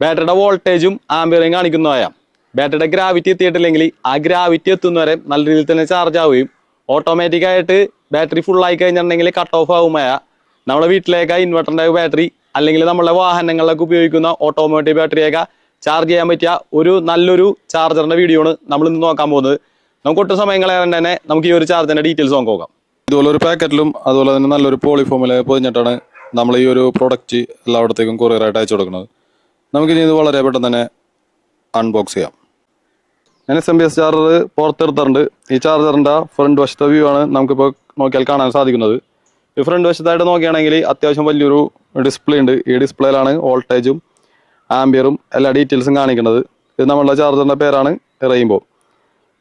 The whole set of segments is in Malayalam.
ബാറ്ററിയുടെ വോൾട്ടേജും ആംബിയറും കാണിക്കുന്നതായ ബാറ്ററിയുടെ ഗ്രാവിറ്റി എത്തിയിട്ടില്ലെങ്കിൽ ആ ഗ്രാവിറ്റി എത്തുന്നവരെ നല്ല രീതിയിൽ തന്നെ ചാർജ് ആവുകയും ഓട്ടോമാറ്റിക്കായിട്ട് ബാറ്ററി ഫുൾ ആയി കഴിഞ്ഞിട്ടുണ്ടെങ്കിൽ കട്ട് ഓഫ് ആകുമായ നമ്മുടെ വീട്ടിലേക്ക് ഇൻവെർട്ടറിന്റെ ബാറ്ററി അല്ലെങ്കിൽ നമ്മളെ വാഹനങ്ങളിലൊക്കെ ഉപയോഗിക്കുന്ന ഓട്ടോമാറ്റിക് ബാറ്ററിയൊക്കെ ചാർജ് ചെയ്യാൻ പറ്റിയ ഒരു നല്ലൊരു ചാർജറിന്റെ വീഡിയോ ആണ് നമ്മൾ ഇന്ന് നോക്കാൻ പോകുന്നത്. നമുക്ക് ഒട്ടും സമയം കളയാതെ തന്നെ നമുക്ക് ഈ ഒരു ചാർജറിന്റെ ഡീറ്റെയിൽസ് നോക്കാം. ഇതുപോലെ ഒരു പാക്കറ്റിലും അതുപോലെ തന്നെ നല്ലൊരു പോളിഫോമിൽ പൊതിഞ്ഞിട്ടാണ് നമ്മൾ ഈ ഒരു പ്രൊഡക്റ്റ് എല്ലായിടത്തേക്കും കൊറിയറായിട്ട് അയച്ചു കൊടുക്കുന്നത്. നമുക്കിനി ഇത് വളരെ പെട്ടെന്ന് തന്നെ അൺബോക്സ് ചെയ്യാം. ഞാൻ SMPS ചാർജർ പുറത്തെടുത്തിട്ടുണ്ട്. ഈ ചാർജറിന്റെ ഫ്രണ്ട് വശത്തെ വ്യൂ ആണ് നമുക്കിപ്പോൾ നോക്കിയാൽ കാണാൻ സാധിക്കുന്നത്. ഈ ഫ്രണ്ട് വശത്തായിട്ട് നോക്കുകയാണെങ്കിൽ അത്യാവശ്യം വലിയൊരു ഡിസ്പ്ലേ ഉണ്ട്. ഈ ഡിസ്പ്ലേയിലാണ് വോൾട്ടേജും ആംബിയറും എല്ലാ ഡീറ്റെയിൽസും കാണിക്കുന്നത്. ഇത് നമ്മളുടെ ചാർജറിന്റെ പേരാണ് റെയിൻബോ.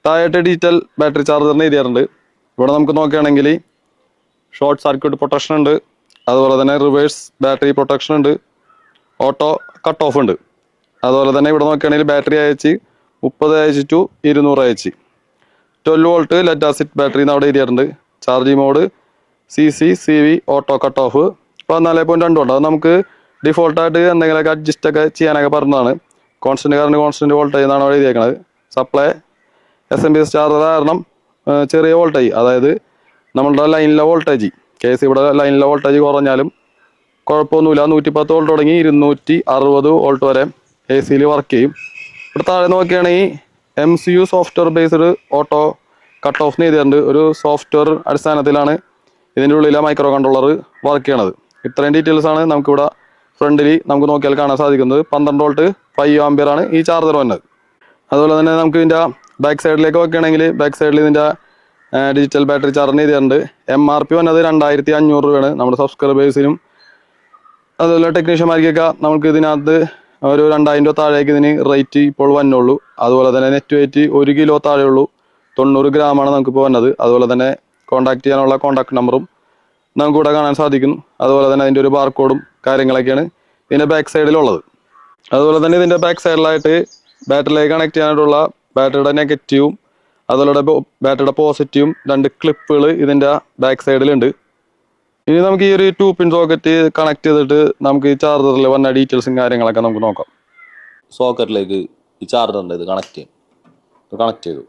താഴെയായിട്ട് ഡിജിറ്റൽ ബാറ്ററി ചാർജറിന് എഴുതിയിട്ടുണ്ട്. ഇവിടെ നമുക്ക് നോക്കുകയാണെങ്കിൽ ഷോർട്ട് സർക്യൂട്ട് പ്രൊട്ടക്ഷൻ ഉണ്ട്, അതുപോലെ തന്നെ റിവേഴ്സ് ബാറ്ററി പ്രൊട്ടക്ഷൻ ഉണ്ട്, ഓട്ടോ കട്ട് ഓഫ് ഉണ്ട്. അതുപോലെ തന്നെ ഇവിടെ നോക്കുകയാണെങ്കിൽ ബാറ്ററി അയച്ച് 30 ടു 200 അയച്ച് 12 വോൾട്ട് ലെഡ് ആസിഡ് ബാറ്ററി എന്ന് അവിടെ എഴുതിയിട്ടുണ്ട്. Charging mode CC CV auto cut off 14.2 ഉണ്ട്. അത് നമുക്ക് ഡിഫോൾട്ടായിട്ട് എന്തെങ്കിലുമൊക്കെ അഡ്ജസ്റ്റ് ഒക്കെ ചെയ്യാനൊക്കെ പറഞ്ഞതാണ്. കോൺസ്റ്റന്റ് കറണ്ട് കോൺസ്റ്റന്റ് വോൾട്ടേജ് എന്നാണ് അവിടെ എഴുതിയേക്കുന്നത്. സപ്ലൈ SMPS ചാർജർ കാരണം ചെറിയ വോൾട്ടേജ്, അതായത് നമ്മളുടെ ലൈനിലെ വോൾട്ടേജ് കേസ് ഇവിടെ ലൈനിലെ വോൾട്ടേജ് കുറഞ്ഞാലും കുഴപ്പമൊന്നുമില്ല. 110 വോൾട്ട് തുടങ്ങി 260 വോൾട്ട് വരെ AC വർക്ക് ചെയ്യും. ഇവിടെ താഴെ നോക്കുകയാണെങ്കിൽ MCU software based auto cut of ചെയ്തിട്ടുണ്ട്. ഒരു സോഫ്റ്റ്വെയർ അടിസ്ഥാനത്തിലാണ് ഇതിൻ്റെ ഉള്ളിലെ മൈക്രോ കൺട്രോളർ വർക്ക് ചെയ്യണത്. ഇത്രയും ഡീറ്റെയിൽസ് ആണ് നമുക്കിവിടെ ഫ്രണ്ടിൽ നമുക്ക് നോക്കിയാൽ കാണാൻ സാധിക്കുന്നത്. 12 വോൾട്ട് 5 ആംപിയർ ആണ് ഈ ചാർജർ വന്നത്. അതുപോലെ തന്നെ നമുക്ക് ഇതിൻ്റെ ബാക്ക് സൈഡിലേക്ക് നോക്കുകയാണെങ്കിൽ ബാക്ക് സൈഡിൽ ഇതിൻ്റെ ഡിജിറ്റൽ ബാറ്ററി ചാർജർ ചെയ്തിട്ടുണ്ട്. MRP വന്നത് 2500 രൂപയാണ്. നമ്മുടെ സബ്സ്ക്രൈബേഴ്സിനും അതുപോലെ ടെക്നീഷ്യന്മാർക്കൊക്കെ നമുക്ക് ഇതിനകത്ത് ഒരു 2000 രൂപ താഴേക്ക് ഇതിന് റേറ്റ് ഇപ്പോൾ വന്നുള്ളൂ. അതുപോലെ തന്നെ നെറ്റ് വെയിറ്റ് 1 കിലോ താഴെ ഉള്ളൂ, 90 ഗ്രാമാണ് നമുക്കിപ്പോൾ വന്നത്. അതുപോലെ തന്നെ കോൺടാക്ട് ചെയ്യാനുള്ള കോൺടാക്ട് നമ്പറും നമുക്കിവിടെ കാണാൻ സാധിക്കുന്നു. അതുപോലെ തന്നെ അതിൻ്റെ ഒരു ബാർകോഡും കാര്യങ്ങളൊക്കെയാണ് ഇതിൻ്റെ ബാക്ക് സൈഡിലുള്ളത്. അതുപോലെ തന്നെ ഇതിൻ്റെ ബാക്ക് സൈഡിലായിട്ട് ബാറ്ററിയിലേക്ക് കണക്ട് ചെയ്യാനായിട്ടുള്ള ബാറ്ററിയുടെ നെഗറ്റീവും അതുപോലെ ബാറ്ററിയുടെ പോസിറ്റീവും 2 ക്ലിപ്പുകൾ ഇതിൻ്റെ ബാക്ക് സൈഡിലുണ്ട്. ഇനി നമുക്ക് ഈ ഒരു 2 പിൻ സോക്കറ്റ് കണക്ട് ചെയ്തിട്ട് നമുക്ക് ഈ ചാർജറിൽ വന്ന ഡീറ്റെയിൽസും കാര്യങ്ങളൊക്കെ നമുക്ക് നോക്കാം. സോക്കറ്റിലേക്ക് ഈ ചാർജറിൻ്റെ ഇത് കണക്ട് ചെയ്തു.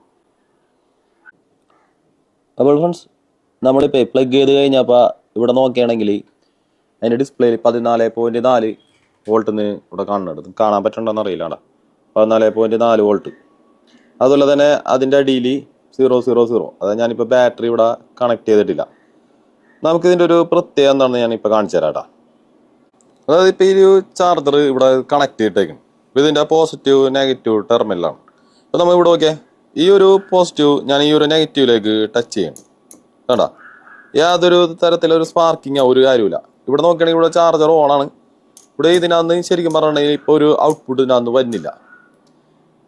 അപ്പോൾ ഫ്രണ്ട്സ്, നമ്മളിപ്പോൾ പ്ലഗ് ചെയ്ത് കഴിഞ്ഞപ്പോൾ ഇവിടെ നോക്കുകയാണെങ്കിൽ അതിൻ്റെ ഡിസ്പ്ലേയിൽ 14.4 വോൾട്ടിന് ഇവിടെ കാണുന്നുണ്ട്. കാണാൻ പറ്റുന്നുണ്ടോയെന്ന് അറിയില്ല. 14.4 വോൾട്ട്. അതുപോലെ തന്നെ അതിൻ്റെ അടിയിൽ 000. അതായത് ഞാനിപ്പോൾ ബാറ്ററി ഇവിടെ കണക്ട് ചെയ്തിട്ടില്ല. നമുക്കിതിൻ്റെ ഒരു പ്രത്യേകത എന്താണെന്ന് ഞാനിപ്പോൾ കാണിച്ചു തരാം കേട്ടോ. അതായത് ഇപ്പോൾ ഈ ഒരു ചാർജർ ഇവിടെ കണക്ട് ചെയ്തിട്ടേക്കും. ഇപ്പോൾ ഇതിൻ്റെ പോസിറ്റീവ് നെഗറ്റീവ് ടെർമിനലാണ്. അപ്പോൾ നമ്മൾ ഇവിടെ നോക്കിയാൽ ഈ ഒരു പോസിറ്റീവ് ഞാൻ ഈ ഒരു നെഗറ്റീവിലേക്ക് ടച്ച് ചെയ്യണം കേട്ടോ. യാതൊരു തരത്തിലൊരു സ്പാർക്കിങ്ങോ ഒരു കാര്യമില്ല. ഇവിടെ നോക്കുകയാണെങ്കിൽ ഇവിടെ ചാർജർ ഓണാണ്. ഇവിടെ ഇതിനകത്ത് ശരിക്കും പറഞ്ഞിട്ടുണ്ടെങ്കിൽ ഇപ്പോൾ ഒരു ഔട്ട്പുട്ട് ഇതിനകത്ത് വരുന്നില്ല.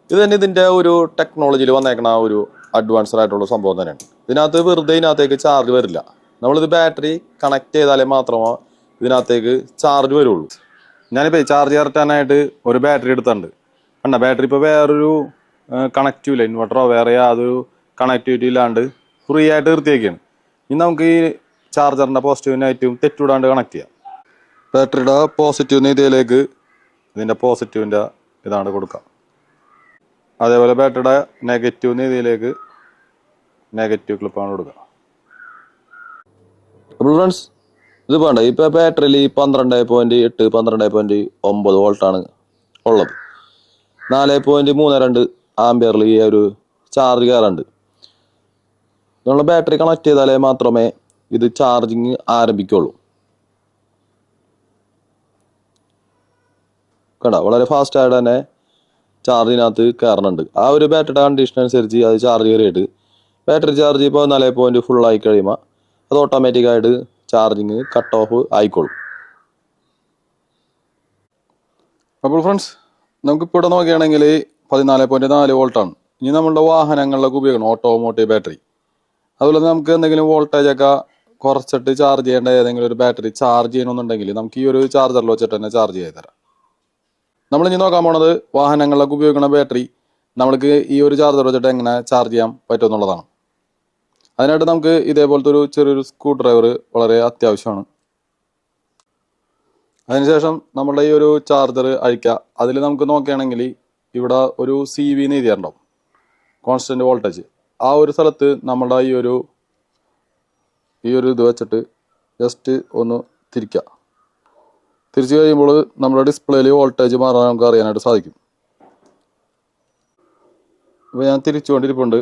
ഇത് തന്നെ ഇതിൻ്റെ ഒരു ടെക്നോളജിയിൽ വന്നേക്കണ ഒരു അഡ്വാൻസ്ഡ് ആയിട്ടുള്ള സംഭവം തന്നെയാണ്. ഇതിനകത്ത് വെറുതെ ഇതിനകത്തേക്ക് ചാർജ് വരില്ല. നമ്മളിത് ബാറ്ററി കണക്ട് ചെയ്താലേ മാത്രമേ ഇതിനകത്തേക്ക് ചാർജ് വരുള്ളൂ. ഞാനിപ്പോൾ ചാർജ് ചേർത്താനായിട്ട് ഒരു ബാറ്ററി എടുത്തിട്ടുണ്ട്. കണ്ട ബാറ്ററി ഇപ്പോൾ വേറൊരു കണക്റ്റീവ് ഇല്ല, ഇൻവെർട്ടറോ വേറെ യാതൊരു കണക്ടിവിറ്റി ഇല്ലാണ്ട് ഫ്രീ ആയിട്ട് നിർത്തിയേക്കാണ്. ഇനി നമുക്ക് ഈ ചാർജറിൻ്റെ പോസിറ്റീവ് നെഗറ്റീവും തെറ്റുവിടാണ്ട് കണക്ട് ചെയ്യാം. ബാറ്ററിയുടെ പോസിറ്റീവ് ഇതിലേക്ക് ഇതിൻ്റെ പോസിറ്റീവിൻ്റെ ഇതാണ് കൊടുക്കാം. അതേപോലെ ബാറ്ററിയുടെ നെഗറ്റീവ് ഇതിലേക്ക് നെഗറ്റീവ് ക്ലിപ്പാണ് കൊടുക്കുക. അപ്പോൾ ഫ്രണ്ട്സ്, ഇത് വേണ്ട ഇപ്പോൾ ബാറ്ററിയിൽ 12.8 12.9 വോൾട്ടാണ് ഉള്ളത്. 4.32 ആംപിയറിൽ ഈ ഒരു ചാർജ് കയറുന്നുണ്ട്. നമ്മൾ ബാറ്ററി കണക്ട് ചെയ്താലേ മാത്രമേ ഇത് ചാർജിങ് ആരംഭിക്കുള്ളൂ. കണ്ടോ, വളരെ ഫാസ്റ്റായിട്ട് തന്നെ ചാർജിനകത്ത് കയറുന്നുണ്ട്. ആ ഒരു ബാറ്ററിയുടെ കണ്ടീഷൻ അനുസരിച്ച് അത് ചാർജ് കയറിയിട്ട് ബാറ്ററി ചാർജ് ഇപ്പോൾ 4 ഫുൾ ആയി കഴിയുമ്പോൾ അത് ഓട്ടോമാറ്റിക്കായിട്ട് ചാർജിങ് കട്ട് ഓഫ് ആയിക്കോളും. അപ്പോൾ ഫ്രണ്ട്സ്, നമുക്കിപ്പോൾ ഇവിടെ നോക്കുകയാണെങ്കിൽ 14.4 വോൾട്ടാണ്. ഇനി നമ്മളുടെ വാഹനങ്ങളിലൊക്കെ ഉപയോഗിക്കണം ഓട്ടോമോട്ടീവ് ബാറ്ററി. അതുപോലെ നമുക്ക് എന്തെങ്കിലും വോൾട്ടേജൊക്കെ കുറച്ചിട്ട് ചാർജ് ചെയ്യേണ്ട ഏതെങ്കിലും ഒരു ബാറ്ററി ചാർജ് ചെയ്യണമെന്നുണ്ടെങ്കിൽ നമുക്ക് ഈ ഒരു ചാർജറിൽ വെച്ചിട്ട് തന്നെ ചാർജ് ചെയ്ത് തരാം. നമ്മളിനി നോക്കാൻ പോണത് വാഹനങ്ങളിലൊക്കെ ഉപയോഗിക്കുന്ന ബാറ്ററി നമ്മൾക്ക് ഈ ഒരു ചാർജർ വെച്ചിട്ട് എങ്ങനെ ചാർജ് ചെയ്യാൻ പറ്റുമെന്നുള്ളതാണ്. അതിനായിട്ട് നമുക്ക് ഇതേപോലത്തെ ഒരു ചെറിയൊരു സ്ക്രൂ ഡ്രൈവർ വളരെ അത്യാവശ്യമാണ്. അതിനുശേഷം നമ്മളുടെ ഈ ഒരു ചാർജർ അഴിക്കുക. അതിൽ നമുക്ക് നോക്കുകയാണെങ്കിൽ ഇവിടെ ഒരു CV എന്ന് എഴുതിയിട്ടുണ്ടാവും, കോൺസ്റ്റന്റ് വോൾട്ടേജ്. ആ ഒരു സ്ഥലത്ത് നമ്മളുടെ ഈ ഒരു ഇത് വെച്ചിട്ട് ജസ്റ്റ് ഒന്ന് തിരിക്കുക. തിരിച്ചു കഴിയുമ്പോൾ നമ്മുടെ ഡിസ്പ്ലേയിൽ വോൾട്ടേജ് മാറാൻ നമുക്ക് അറിയാനായിട്ട് സാധിക്കും. ഇപ്പോൾ ഞാൻ തിരിച്ചുകൊണ്ടിരിപ്പുണ്ട്.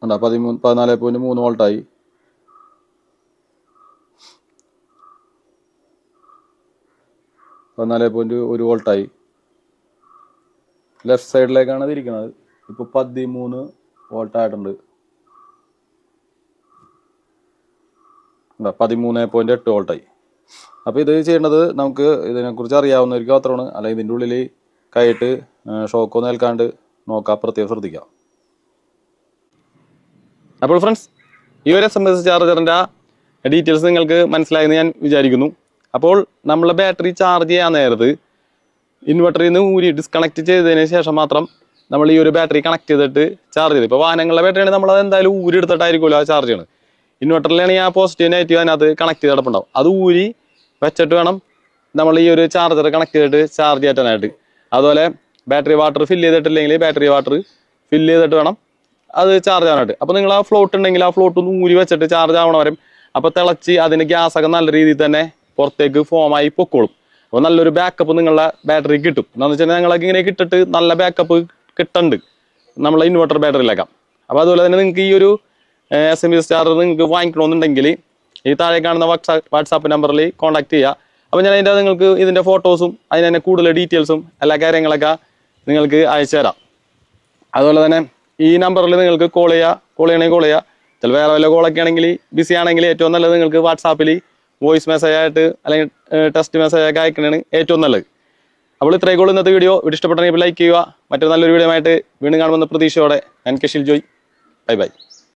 14.3 വോൾട്ടായി. വോൾട്ടായി. ലെഫ്റ്റ് സൈഡിലേക്കാണ് തിരിക്കുന്നത്. ഇപ്പോൾ 13 വോൾട്ടായിട്ടുണ്ട്. 13.8 വോൾട്ടായി. അപ്പോൾ ഇത് ചെയ്യേണ്ടത് നമുക്ക് ഇതിനെക്കുറിച്ച് അറിയാവുന്നവർക്ക് മാത്രമാണ്. അല്ലെങ്കിൽ ഇതിൻ്റെ ഉള്ളിൽ കൈയിട്ട് ഷോക്കൊന്നും ഏൽക്കാണ്ട് നോക്കാം, പ്രത്യേകം ശ്രദ്ധിക്കാം. അപ്പോൾ ഫ്രണ്ട്സ്, ഈ ഒരു SMS ചാർജറിൻ്റെ ഡീറ്റെയിൽസ് നിങ്ങൾക്ക് മനസ്സിലായെന്ന് ഞാൻ വിചാരിക്കുന്നു. അപ്പോൾ നമ്മളെ ബാറ്ററി ചാർജ് ചെയ്യാൻ നേരത്ത് ഇൻവെർട്ടറിൽ നിന്ന് ഡിസ്കണക്ട് ചെയ്തതിന് ശേഷം മാത്രം നമ്മൾ ഈ ഒരു ബാറ്ററി കണക്ട് ചെയ്തിട്ട് ചാർജ് ചെയ്ത്. ഇപ്പോൾ വാഹനങ്ങളുടെ ബാറ്ററിയാണ് നമ്മളത് എന്തായാലും എടുത്തിട്ടായിരിക്കുമല്ലോ ആ ചാർജ് ചെയ്യണം. ഇൻവെർട്ടറിലാണെങ്കിൽ ആ പോസിറ്റീവ് നെഗറ്റീവ് അതിനകത്ത് കണക്ട് ചെയ്ത് കിടപ്പുണ്ടാവും. അത് ഊരി വെച്ചിട്ട് വേണം നമ്മൾ ഈ ഒരു ചാർജർ കണക്ട് ചെയ്തിട്ട് ചാർജ് ചെയ്യാനായിട്ട്. അതുപോലെ ബാറ്ററി വാട്ടർ ഫില്ല് ചെയ്തിട്ടില്ലെങ്കിൽ ബാറ്ററി വാട്ടർ ഫില്ല് ചെയ്തിട്ട് വേണം അത് ചാർജ് ആവാനായിട്ട്. അപ്പോൾ നിങ്ങൾ ആ ഫ്ലോട്ട് ഉണ്ടെങ്കിൽ ആ ഫ്ലോട്ട് ഒന്ന് ഊരി വെച്ചിട്ട് ചാർജ് ആവണ വരും. അപ്പോൾ തിളച്ച് അതിന് ഗ്യാസൊക്കെ നല്ല രീതിയിൽ തന്നെ പുറത്തേക്ക് ഫോമായി പൊക്കോളും. അപ്പോൾ നല്ലൊരു ബാക്കപ്പ് നിങ്ങളുടെ ബാറ്ററി കിട്ടും. എന്താണെന്ന് വെച്ചാൽ ഞങ്ങളൊക്കെ ഇങ്ങനെ കിട്ടിട്ട് നല്ല ബാക്കപ്പ് കിട്ടുന്നുണ്ട് നമ്മളെ ഇൻവെർട്ടർ ബാറ്ററിയിലേക്കാം. അപ്പോൾ അതുപോലെ തന്നെ നിങ്ങൾക്ക് ഈ ഒരു SMS ചാർജർ നിങ്ങൾക്ക് വാങ്ങിക്കണമെന്നുണ്ടെങ്കിൽ ഈ താഴെ കാണുന്ന വാട്സാപ്പ് നമ്പറിൽ കോൺടാക്ട് ചെയ്യുക. അപ്പോൾ ഞാൻ അതിൻ്റെ നിങ്ങൾക്ക് ഇതിൻ്റെ ഫോട്ടോസും അതിന് തന്നെ കൂടുതൽ ഡീറ്റെയിൽസും എല്ലാ കാര്യങ്ങളൊക്കെ നിങ്ങൾക്ക് അയച്ചു തരാം. അതുപോലെ തന്നെ ഈ നമ്പറിൽ നിങ്ങൾക്ക് കോൾ ചെയ്യുക. ചില വേറെ വല്ല കോളൊക്കെ ആണെങ്കിൽ ബിസി ആണെങ്കിൽ ഏറ്റവും നല്ലത് നിങ്ങൾക്ക് വാട്സാപ്പിൽ വോയിസ് മെസ്സേജ് ആയിട്ട് അല്ലെങ്കിൽ ടെക്സ്റ്റ് മെസ്സേജ് ഒക്കെ അയക്കണതാണ് ഏറ്റവും നല്ലത്. അപ്പോൾ ഇത്രയൊക്കെ ഇന്നത്തെ വീഡിയോ ഇഷ്ടപ്പെട്ടെങ്കിൽ ലൈക്ക് ചെയ്യുക. മറ്റൊരു നല്ലൊരു വീഡിയോ ആയിട്ട് വീണ്ടും കാണുമെന്ന പ്രതീക്ഷയോടെ ഞാൻ കെഷിൽ ജോയ്. Bye bye.